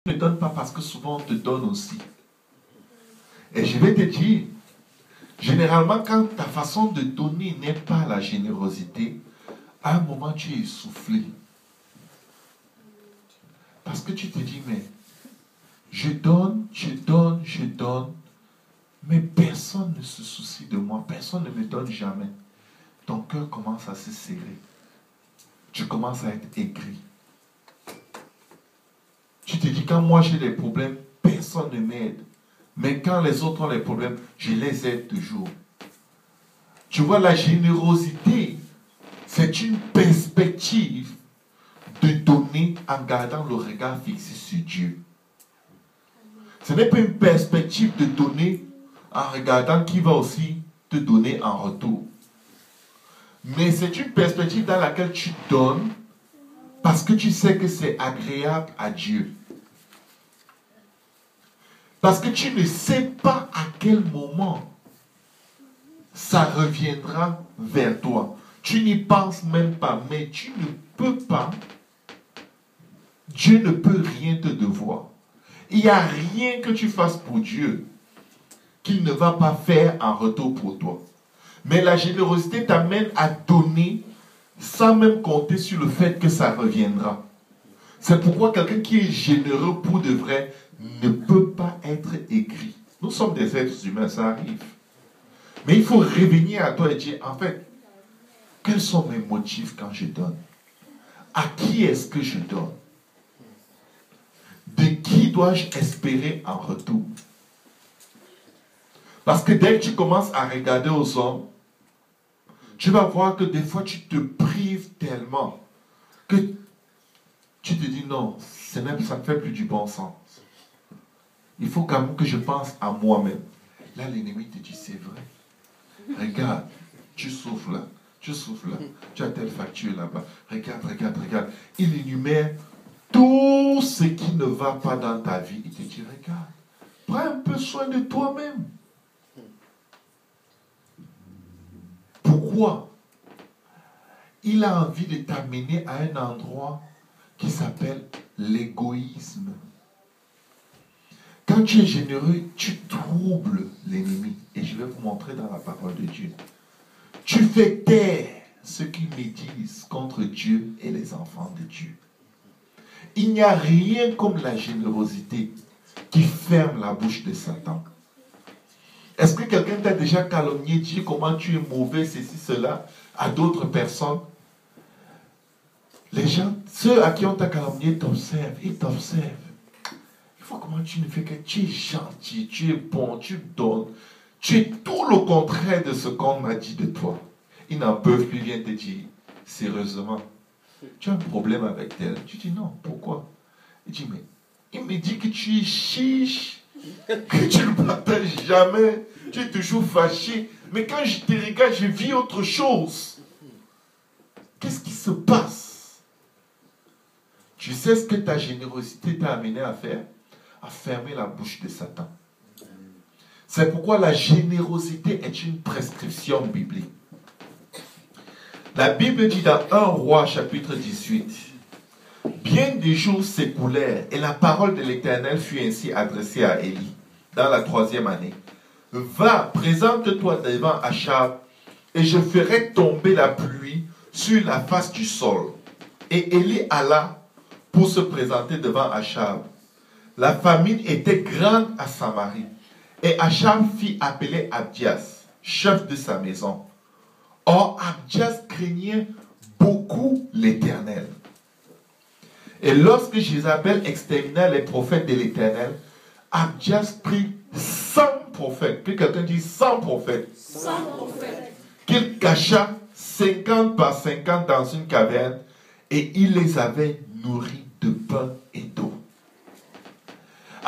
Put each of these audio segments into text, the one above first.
ne donnes pas parce que souvent on te donne aussi. Et je vais te dire, généralement quand ta façon de donner n'est pas la générosité, à un moment tu es essoufflé. Parce que tu te dis, mais je donne, mais personne ne se soucie de moi, personne ne me donne jamais. Ton cœur commence à se serrer. Tu commences à être aigri. Tu te dis, quand moi j'ai des problèmes, personne ne m'aide. Mais quand les autres ont des problèmes, je les aide toujours. Tu vois, la générosité, c'est une perspective de donner en gardant le regard fixé sur Dieu. Ce n'est pas une perspective de donner en regardant qui va aussi te donner en retour. Mais c'est une perspective dans laquelle tu donnes parce que tu sais que c'est agréable à Dieu. Parce que tu ne sais pas à quel moment ça reviendra vers toi. Tu n'y penses même pas, mais tu ne peux pas. Dieu ne peut rien te devoir. Il n'y a rien que tu fasses pour Dieu qu'il ne va pas faire en retour pour toi. Mais la générosité t'amène à donner sans même compter sur le fait que ça reviendra. C'est pourquoi quelqu'un qui est généreux pour de vrai ne peut pas être aigri. Nous sommes des êtres humains, ça arrive. Mais il faut revenir à toi et dire, en fait, quels sont mes motifs quand je donne? À qui est-ce que je donne? De qui dois-je espérer en retour? Parce que dès que tu commences à regarder aux hommes, tu vas voir que des fois tu te prives tellement que tu te dis non, ça ne fait plus du bon sens. Il faut quand même que je pense à moi-même. Là, l'ennemi te dit, c'est vrai. Regarde, tu souffles là, tu as telle facture là-bas. Regarde. Il énumère tout ce qui ne va pas dans ta vie. Il te dit, regarde, prends un peu soin de toi-même. Pourquoi? Il a envie de t'amener à un endroit qui s'appelle l'égoïsme. Quand tu es généreux, tu troubles l'ennemi. Et je vais vous montrer dans la parole de Dieu. Tu fais taire ceux qui médisent contre Dieu et les enfants de Dieu. Il n'y a rien comme la générosité qui ferme la bouche de Satan. Est-ce que quelqu'un t'a déjà calomnié, dit comment tu es mauvais, ceci, cela, à d'autres personnes? Les gens, ceux à qui on t'a calomnié t'observent, ils t'observent. Il faut comment tu ne fais que tu es gentil, tu es bon, tu donnes. Tu es tout le contraire de ce qu'on m'a dit de toi. Ils n'en peuvent plus, ils viennent te dire, sérieusement, tu as un problème avec tel. Tu dis non, pourquoi? Il dit, mais il me dit que tu es chiche, que tu ne partages jamais, tu es toujours fâché. Mais quand je te regarde, je vis autre chose. Qu'est-ce qui se passe? Tu sais ce que ta générosité t'a amené à faire? À fermer la bouche de Satan. C'est pourquoi la générosité est une prescription biblique. La Bible dit dans 1 Roi chapitre 18, bien des jours s'écoulèrent et la parole de l'Éternel fut ainsi adressée à Élie dans la 3e année. Va, présente-toi devant Achab et je ferai tomber la pluie sur la face du sol. Et Élie alla pour se présenter devant Achab. La famine était grande à Samarie. Et Achab fit appeler Abdias, chef de sa maison. Or, Abdias craignait beaucoup l'Éternel. Et lorsque Jézabel extermina les prophètes de l'Éternel, Abdias prit 100 prophètes. Que quelqu'un dise 100 prophètes. 100 prophètes. Qu'il cacha 50 par 50 dans une caverne et il les avait nourris de pain et d'eau.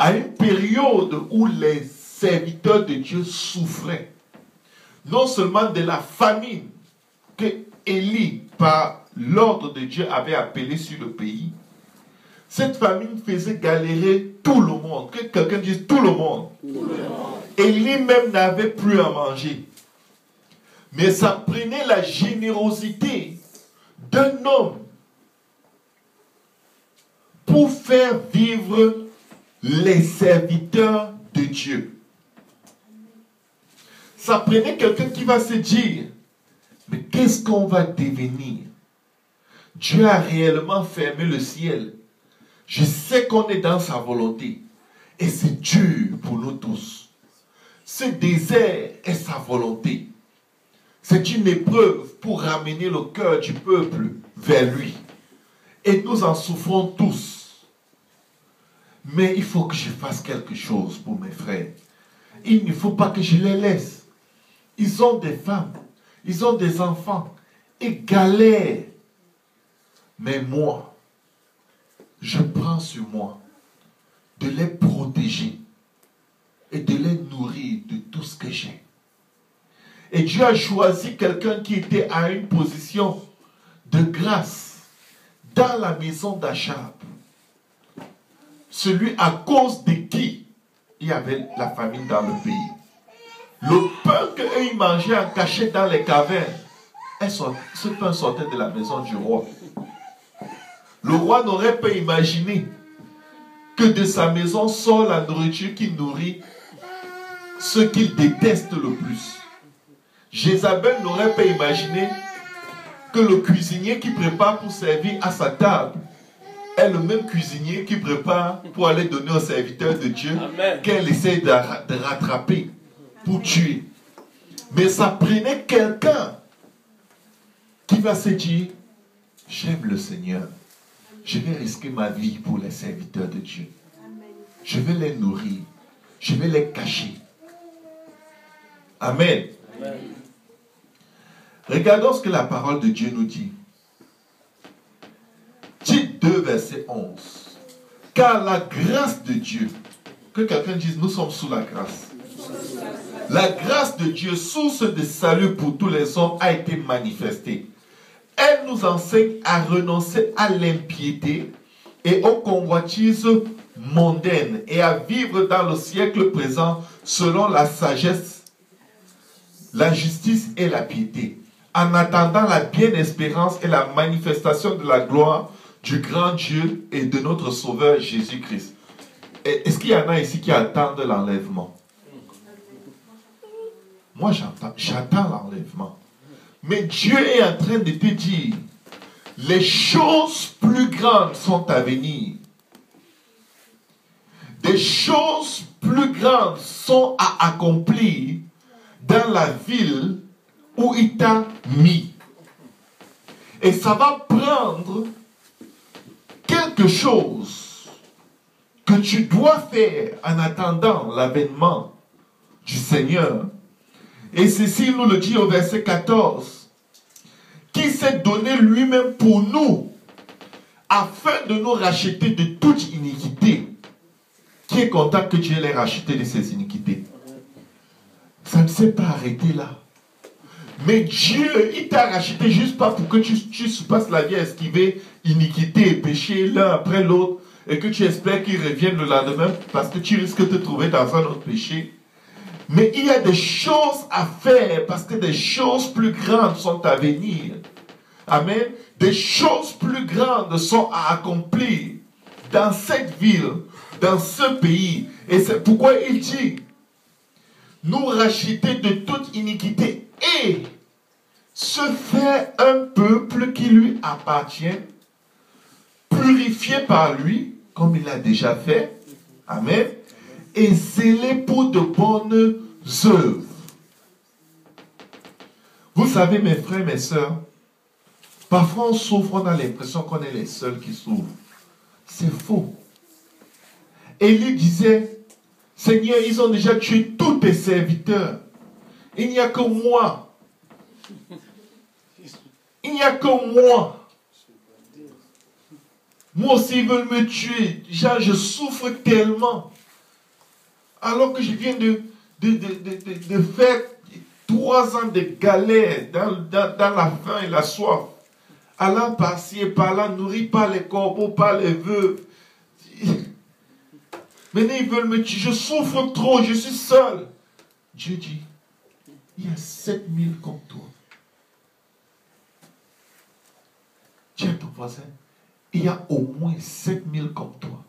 À une période où les serviteurs de Dieu souffraient, non seulement de la famine que Élie, par l'ordre de Dieu, avait appelée sur le pays, cette famine faisait galérer tout le monde. Que quelqu'un dise tout le monde. Élie même n'avait plus à manger. Mais ça prenait la générosité d'un homme pour faire vivre les serviteurs de Dieu. Ça prenait quelqu'un qui va se dire, mais qu'est-ce qu'on va devenir? Dieu a réellement fermé le ciel. Je sais qu'on est dans sa volonté. Et c'est dur pour nous tous. Ce désert est sa volonté. C'est une épreuve pour ramener le cœur du peuple vers lui. Et nous en souffrons tous. Mais il faut que je fasse quelque chose pour mes frères. Il ne faut pas que je les laisse. Ils ont des femmes, ils ont des enfants, ils galèrent. Mais moi, je prends sur moi de les protéger et de les nourrir de tout ce que j'ai. Et Dieu a choisi quelqu'un qui était à une position de grâce dans la maison d'Achab. Celui à cause de qui il y avait la famine dans le pays. Le pain qu'eux mangeaient en cachette dans les cavernes, ce pain sortait de la maison du roi. Le roi n'aurait pas imaginé que de sa maison sort la nourriture qui nourrit ceux qu'il déteste le plus. Jézabel n'aurait pas imaginé que le cuisinier qui prépare pour servir à sa table est le même cuisinier qui prépare pour aller donner aux serviteurs de Dieu qu'elle essaie de rattraper pour tuer. Mais ça prenait quelqu'un qui va se dire, j'aime le Seigneur, je vais risquer ma vie pour les serviteurs de Dieu. Je vais les nourrir, je vais les cacher. Amen. Amen. Regardons ce que la parole de Dieu nous dit. Tite 2, verset 11. Car la grâce de Dieu, que quelqu'un dise, nous sommes sous la grâce. La grâce de Dieu, source de salut pour tous les hommes, a été manifestée. Elle nous enseigne à renoncer à l'impiété et aux convoitises mondaines et à vivre dans le siècle présent selon la sagesse, la justice et la piété, en attendant la bien-espérance et la manifestation de la gloire du grand Dieu et de notre Sauveur Jésus-Christ. Est-ce qu'il y en a ici qui attendent l'enlèvement? Moi, j'attends l'enlèvement. Mais Dieu est en train de te dire, les choses plus grandes sont à venir. Des choses plus grandes sont à accomplir dans la ville où il t'a mis. Et ça va prendre quelque chose que tu dois faire en attendant l'avènement du Seigneur. Et ceci nous le dit au verset 14. Qui s'est donné lui-même pour nous afin de nous racheter de toute iniquité. Qui est content que Dieu l'ait racheté de ses iniquités? Ça ne s'est pas arrêté là. Mais Dieu, il t'a racheté juste pas pour que tu passes la vie à esquiver iniquité et péché l'un après l'autre et que tu espères qu'il revienne le lendemain parce que tu risques de te trouver dans un autre péché. Mais il y a des choses à faire parce que des choses plus grandes sont à venir. Amen. Des choses plus grandes sont à accomplir dans cette ville, dans ce pays. Et c'est pourquoi il dit, nous racheter de toute iniquité et se faire un peuple qui lui appartient, purifié par lui, comme il l'a déjà fait. Amen. Et zélé pour de bonnes œuvres. Vous savez, mes frères, mes sœurs, parfois on souffre, on a l'impression qu'on est les seuls qui souffrent. C'est faux. Élie disait, Seigneur, ils ont déjà tué tous tes serviteurs. Il n'y a que moi. Il n'y a que moi. Moi aussi, ils veulent me tuer. Déjà, je souffre tellement. Alors que je viens de faire 3 ans de galère dans la faim et la soif. Allant par-ci et par-là, nourri par les corbeaux, par les veuves. Maintenant, ils veulent me tuer. Je souffre trop, je suis seul. Dieu dit, il y a 7000 comme toi. Dis à ton voisin, il y a au moins 7000 comme toi.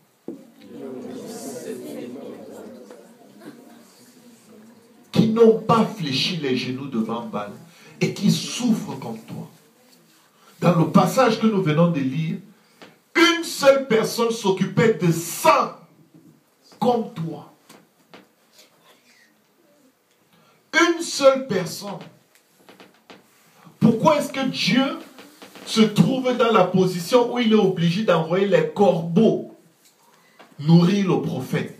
n'ont pas fléchi les genoux devant Baal et qui souffrent comme toi. Dans le passage que nous venons de lire, une seule personne s'occupait de 100 comme toi. Une seule personne. Pourquoi est-ce que Dieu se trouve dans la position où il est obligé d'envoyer les corbeaux nourrir le prophète?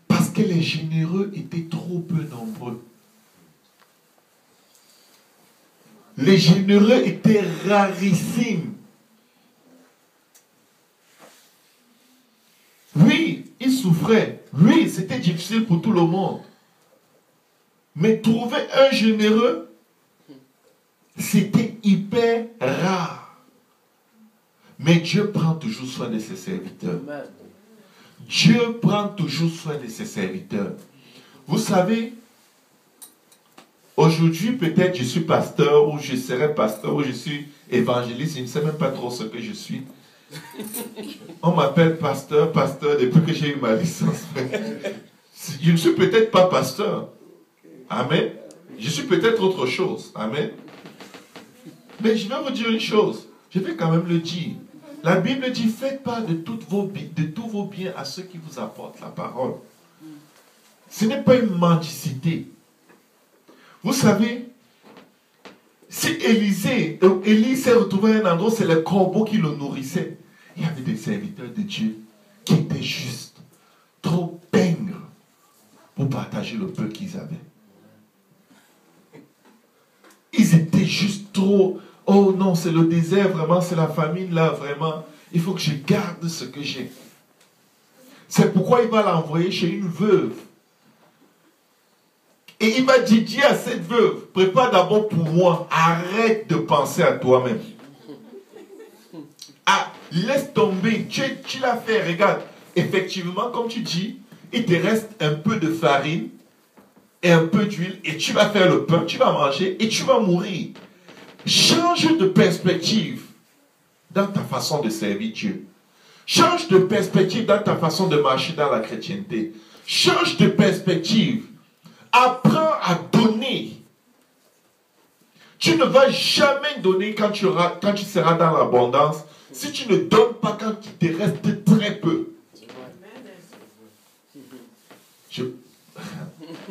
Parce que les généreux étaient trop peu nombreux. Les généreux étaient rarissimes. Oui, ils souffraient. Oui, c'était difficile pour tout le monde. Mais trouver un généreux, c'était hyper rare. Mais Dieu prend toujours soin de ses serviteurs. Dieu prend toujours soin de ses serviteurs. Vous savez, aujourd'hui, peut-être je suis pasteur, ou je serai pasteur, ou je suis évangéliste, je ne sais même pas trop ce que je suis. On m'appelle pasteur depuis que j'ai eu ma licence. Je ne suis peut-être pas pasteur. Amen. Je suis peut-être autre chose. Amen. Mais je vais vous dire une chose. Je vais quand même le dire. La Bible dit, faites part de tous vos biens à ceux qui vous apportent la parole. Ce n'est pas une mendicité. Vous savez, si Élie s'est retrouvé à un endroit, c'est les corbeaux qui le nourrissaient. Il y avait des serviteurs de Dieu qui étaient juste trop pingres pour partager le peu qu'ils avaient. Ils étaient juste trop... Oh non, c'est le désert, vraiment, c'est la famine là, vraiment. Il faut que je garde ce que j'ai. C'est pourquoi il va l'envoyer chez une veuve. Et il va dire à cette veuve, prépare d'abord pour moi, arrête de penser à toi-même. Ah, laisse tomber, tu l'as fait, regarde. Effectivement, comme tu dis, il te reste un peu de farine et un peu d'huile et tu vas faire le pain, tu vas manger et tu vas mourir. Change de perspective dans ta façon de servir Dieu. Change de perspective dans ta façon de marcher dans la chrétienté. Change de perspective. Apprends à donner. Tu ne vas jamais donner quand tu seras dans l'abondance si tu ne donnes pas quand il te reste très peu.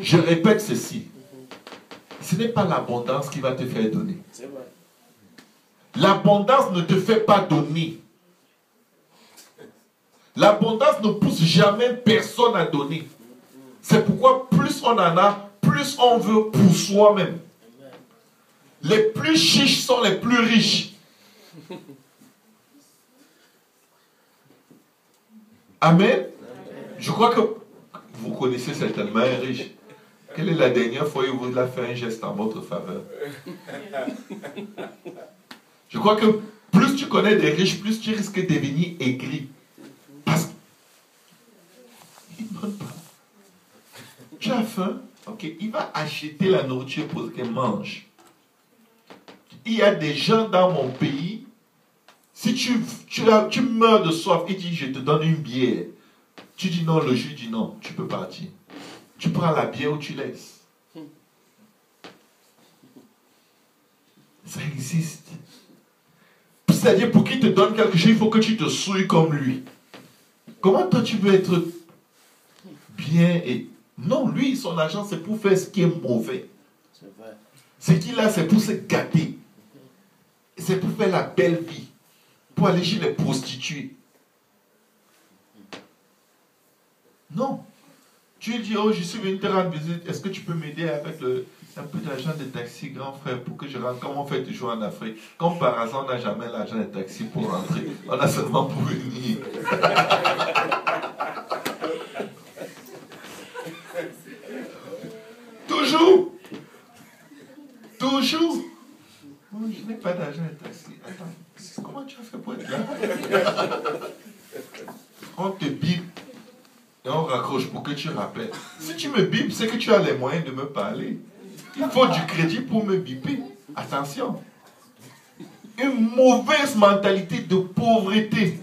Je répète ceci. Ce n'est pas l'abondance qui va te faire donner. L'abondance ne te fait pas donner. L'abondance ne pousse jamais personne à donner. C'est pourquoi plus on en a, plus on veut pour soi-même. Les plus chiches sont les plus riches. Amen. Je crois que vous connaissez certainement un riche. Quelle est la dernière fois où vous avez fait un geste en votre faveur? Je crois que plus tu connais des riches, plus tu risques de devenir aigri. Parce qu'il ne donne pas. Tu as faim? Ok, il va acheter la nourriture pour qu'elle mange. Il y a des gens dans mon pays, si tu meurs de soif, il dit je te donne une bière. Tu dis non, le juge dit non, tu peux partir. Tu prends la bière ou tu laisses. Ça existe. C'est-à-dire, pour qu'il te donne quelque chose, il faut que tu te souilles comme lui. Comment toi tu veux être bien et... Non, lui, son argent, c'est pour faire ce qui est mauvais. Ce qu'il a, c'est pour se gâter. C'est pour faire la belle vie. Pour aller chez les prostituées. Non. Tu lui dis, oh, je suis venu te rendre visite. Est-ce que tu peux m'aider avec un peu d'argent de taxi, grand frère, pour que je rentre, comme on fait toujours en Afrique. Comme par hasard, on n'a jamais l'argent de taxi pour rentrer. On a seulement pour venir. Toujours. Toujours. Oh, je n'ai pas d'argent de taxi. Attends, comment tu as fait pour être là? On te bip. Et on raccroche pour que tu rappelles. Si tu me bipes, c'est que tu as les moyens de me parler. Il faut du crédit pour me biper. Attention. Une mauvaise mentalité de pauvreté.